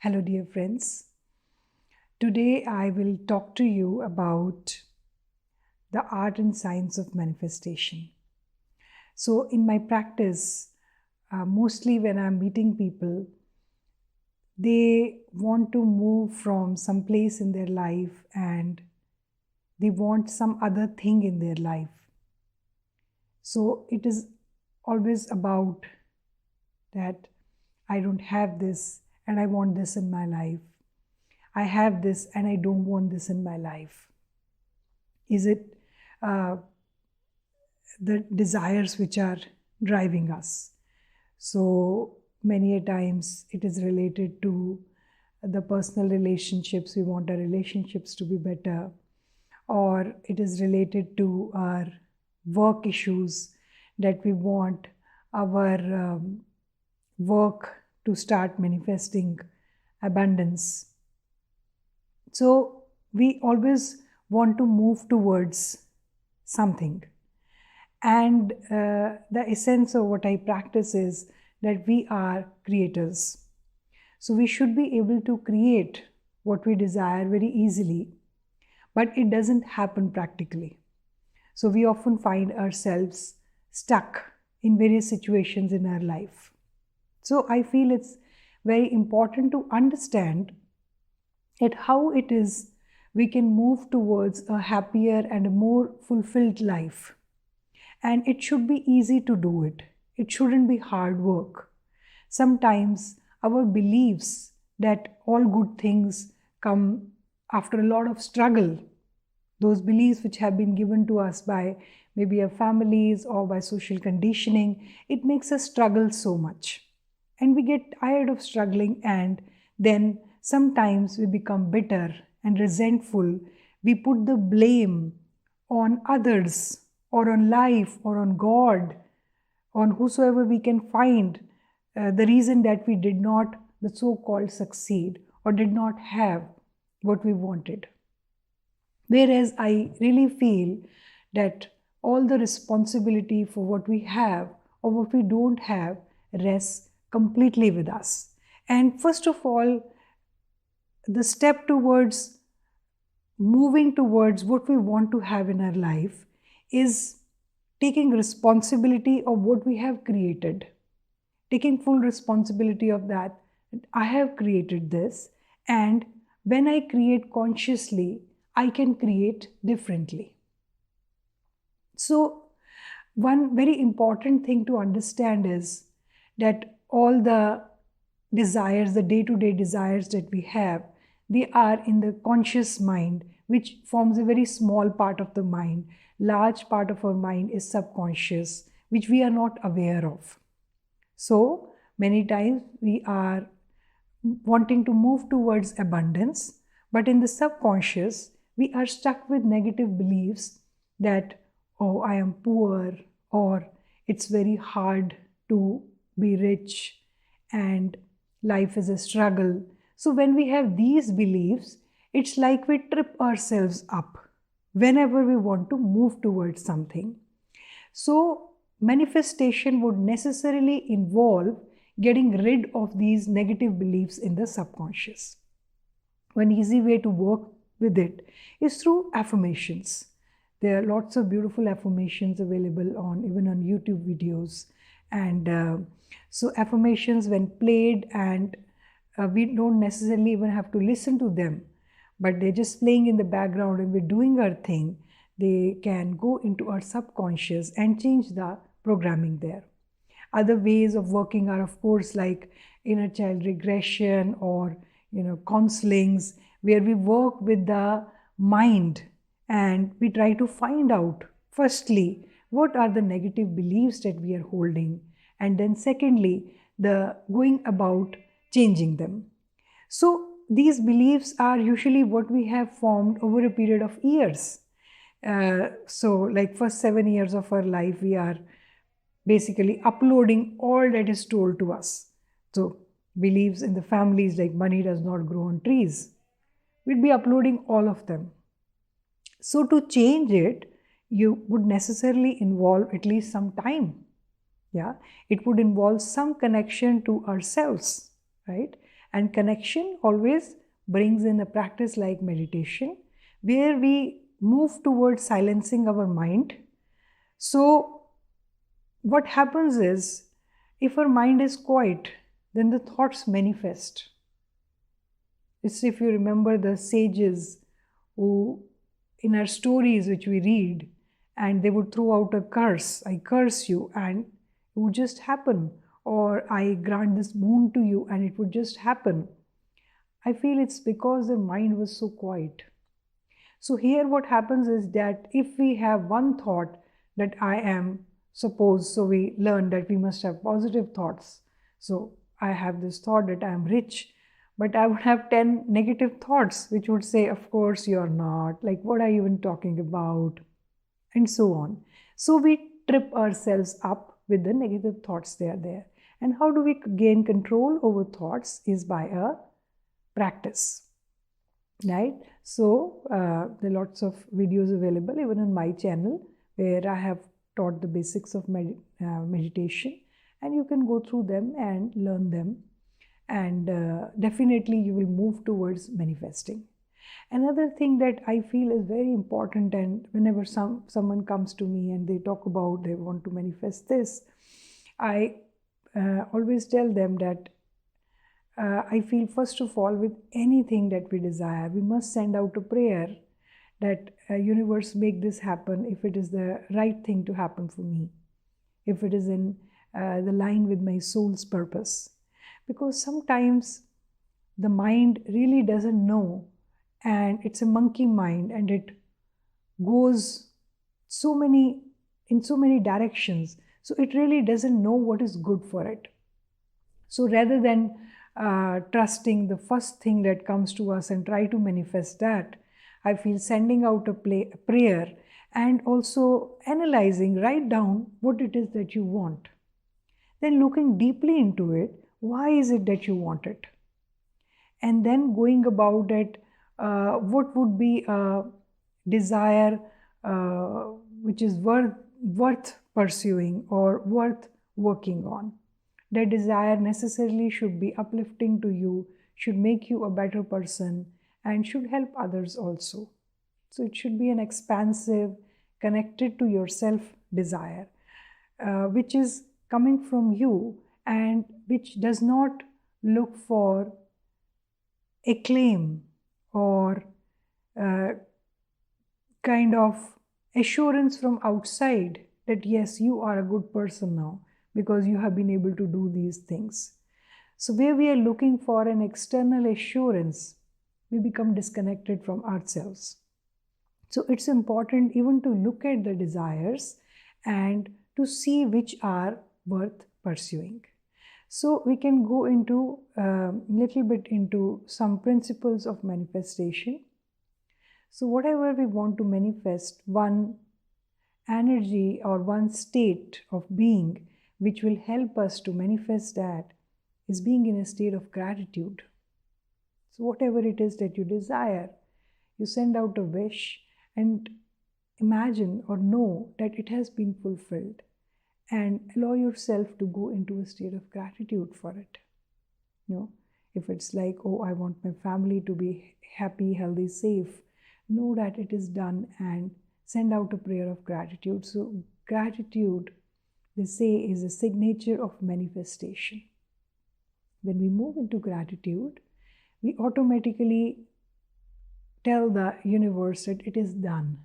Hello, dear friends. Today I will talk to you about the art and science of manifestation. So, in my practice, mostly when I'm meeting people, they want to move from some place in their life and they want some other thing in their life. So, it is always about that I don't have this and I want this in my life. I have this and I don't want this in my life. Is it uh, the desires which are driving us? So many a times it is related to the personal relationships. We want our relationships to be better, or it is related to our work issues, that we want our work to start manifesting abundance. So we always want to move towards something. And the essence of what I practice is that we are creators. So we should be able to create what we desire very easily, but it doesn't happen practically. So we often find ourselves stuck in various situations in our life. So I feel it's very important to understand at how it is we can move towards a happier and a more fulfilled life. And it should be easy to do it. It shouldn't be hard work. Sometimes our beliefs that all good things come after a lot of struggle, those beliefs which have been given to us by maybe our families or by social conditioning, it makes us struggle so much. And we get tired of struggling, and then sometimes we become bitter and resentful. We put the blame on others or on life or on God, on whosoever we can find the reason that we did not, the so-called, succeed or did not have what we wanted. Whereas I really feel that all the responsibility for what we have or what we don't have rests completely with us. And first of all, the step towards moving towards what we want to have in our life is taking responsibility of what we have created, taking full responsibility of that. I have created this, and when I create consciously, I can create differently. So, one very important thing to understand is that all the desires, the day-to-day desires that we have, they are in the conscious mind, which forms a very small part of the mind. Large part of our mind is subconscious, which we are not aware of. So many times we are wanting to move towards abundance, but in the subconscious, we are stuck with negative beliefs that, oh, I am poor, or it's very hard to be rich, and life is a struggle. So when we have these beliefs, it's like we trip ourselves up whenever we want to move towards something. So manifestation would necessarily involve getting rid of these negative beliefs in the subconscious. One easy way to work with it is through affirmations. There are lots of beautiful affirmations available on even on YouTube videos, and so affirmations, when played, and we don't necessarily even have to listen to them, but they're just playing in the background and we're doing our thing, they can go into our subconscious and change the programming there. Other ways of working are, of course, like inner child regression, or counselings, where we work with the mind and we try to find out, firstly, what are the negative beliefs that we are holding, and then secondly, the going about changing them. So these beliefs are usually what we have formed over a period of years. So like first 7 years of our life, we are basically uploading all that is told to us. So beliefs in the families like money does not grow on trees, we'd be uploading all of them. So to change it, you would necessarily involve at least some time. Yeah, it would involve some connection to ourselves, right? And connection always brings in a practice like meditation, where we move towards silencing our mind. So what happens is, if our mind is quiet, then the thoughts manifest. It's, if you remember the sages who, in our stories which we read, and they would throw out a curse, I curse you, and it would just happen. Or I grant this boon to you, and it would just happen. I feel it's because their mind was so quiet. So here what happens is that if we have one thought that I am, suppose, so we learn that we must have positive thoughts. So I have this thought that I am rich, but I would have 10 negative thoughts which would say, of course you're not, like what are you even talking about, and so on. So we trip ourselves up with the negative thoughts they are there. And how do we gain control over thoughts is by a practice, right? So there are lots of videos available even on my channel where I have taught the basics of meditation, and you can go through them and learn them, and definitely you will move towards manifesting. Another thing that I feel is very important, and whenever someone comes to me and they talk about they want to manifest this, I always tell them that I feel, first of all, with anything that we desire, we must send out a prayer that universe, make this happen if it is the right thing to happen for me, if it is in the line with my soul's purpose. Because sometimes the mind really doesn't know, and it's a monkey mind, and it goes in so many directions. So it really doesn't know what is good for it. So rather than trusting the first thing that comes to us and try to manifest that, I feel sending out a prayer and also analyzing, write down what it is that you want. Then looking deeply into it, why is it that you want it? And then going about it, what would be a desire which is worth pursuing or worth working on. That desire necessarily should be uplifting to you, should make you a better person, and should help others also. So it should be an expansive, connected to yourself desire, which is coming from you and which does not look for acclaim or kind of assurance from outside that yes, you are a good person now because you have been able to do these things. So where we are looking for an external assurance, we become disconnected from ourselves. So it's important even to look at the desires and to see which are worth pursuing. So we can go into a little bit into some principles of manifestation. So whatever we want to manifest, one energy or one state of being which will help us to manifest that is being in a state of gratitude. So whatever it is that you desire, you send out a wish and imagine or know that it has been fulfilled, and allow yourself to go into a state of gratitude for it. You know, if it's like, oh, I want my family to be happy, healthy, safe, know that it is done and send out a prayer of gratitude. So gratitude, they say, is a signature of manifestation. When we move into gratitude, we automatically tell the universe that it is done,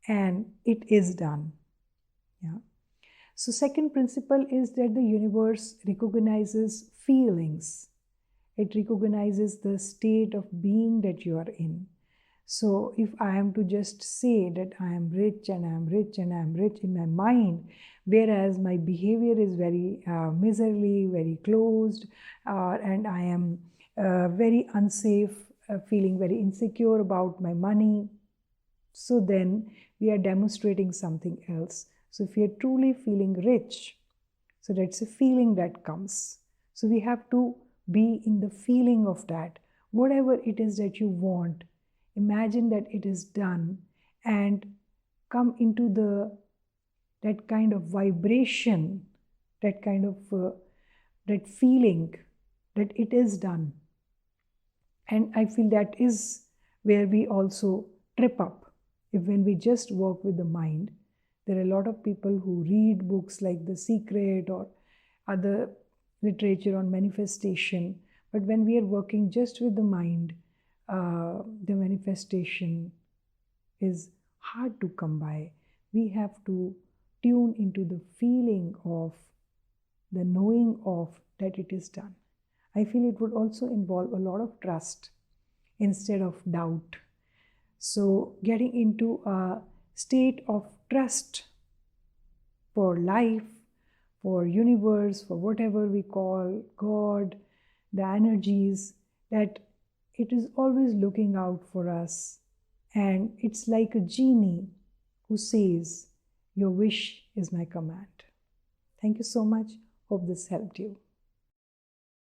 and it is done. Yeah. So second principle is that the universe recognizes feelings. It recognizes the state of being that you are in. So if I am to just say that I am rich and I am rich and I am rich in my mind, whereas my behavior is very miserly, very closed, and I am very unsafe, feeling very insecure about my money, so then we are demonstrating something else. So if you're truly feeling rich, so that's a feeling that comes. So we have to be in the feeling of that. Whatever it is that you want, imagine that it is done and come into that kind of vibration, that kind of that feeling that it is done. And I feel that is where we also trip up. If when we just work with the mind, there are a lot of people who read books like The Secret or other literature on manifestation. But when we are working just with the mind, the manifestation is hard to come by. We have to tune into the feeling of the knowing of that it is done. I feel it would also involve a lot of trust instead of doubt. So, getting into a state of trust for life, for universe, for whatever we call God, the energies, that it is always looking out for us. And it's like a genie who says, "Your wish is my command." Thank you so much. Hope this helped you.